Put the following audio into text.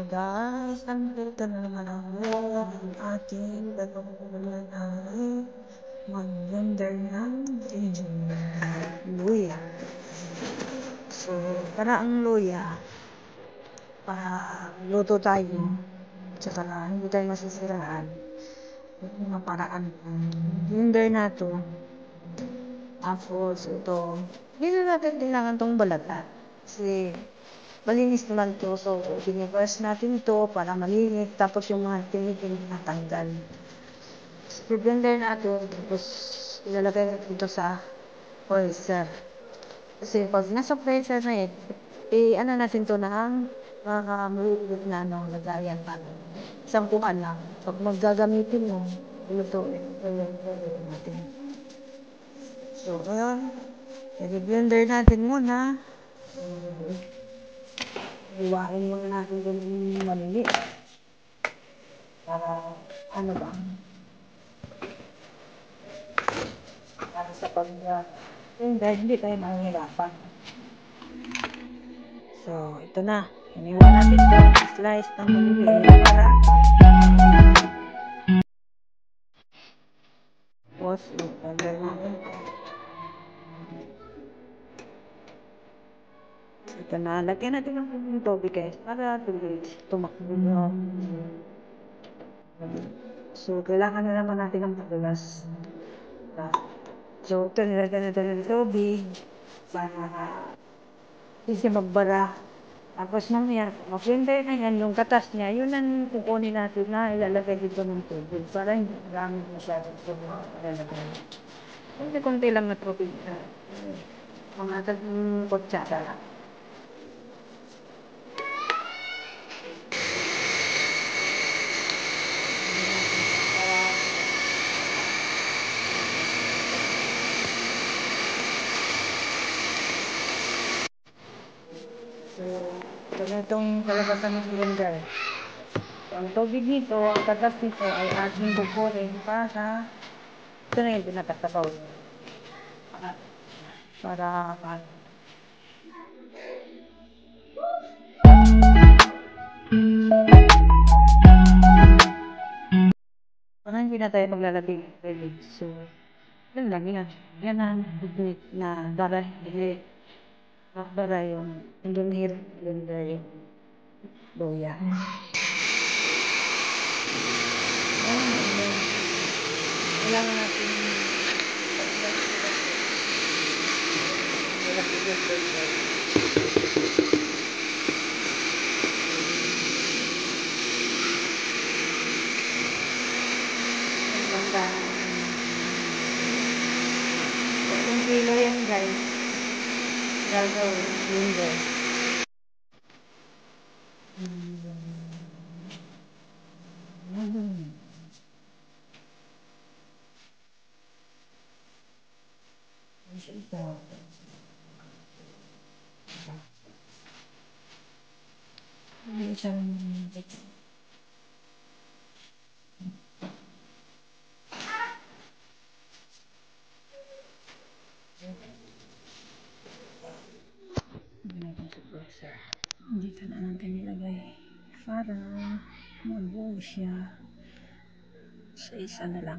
guys, nandito na naman ako ang ating nangyayari mag-render ng video luya. So, para ang luya, para luto tayo, tsaka hindi tayo masisiraan. Yung mga paraan render natin. Tapos ito, hindi na natin kailangan itong balatan. Kasi malinis naman ito. So, binibrush natin ito para malinis. Tapos yung mga tinitin natanggal. So, blender natin. Tapos ilalagay natin ito sa freezer. Kasi pag nasa freezer na ano natin ito ng mga maliit na lagayan para isang kuhan lang. Pag maggagamitin mo, ulutuin natin. So, ngayon, i-blender natin muna. Iwain muna natin yung maliliit. Para, para sa pag-blender, hindi tayo mahihirapan. So, ito na. Iniwan natin ito. Slice ng maliliit para tapos, i-blender natin ito. Ito na, lagyan natin ng tubig guys para tumakbo. So, kailangan na naman natin ng madulas. So, ito nilagyan natin ng tubig para hindi siya magbara. Tapos mamaya, mag-blender na yan, yung katas niya, yun ang kukunin natin na ilalagay dito ng tubig para hindi magamit masyado ito ilalagay. Kunti lang na tubig na mga kutsara lang. So, ganitong kalabasan ng blender. Ang tubig nito, ang katas nito ay ating kukunin para ito na yung pinakatabaw. Para hindi na tayo maglalagay ng tubig. So, yun lang yan. Yan ang technique na para hindi makbara yung engineer blender yung luya. Kailangan natin kung kilo yan guys, gagawin blender. Dito na natin nilagay para mabuo siya sa isa na lang.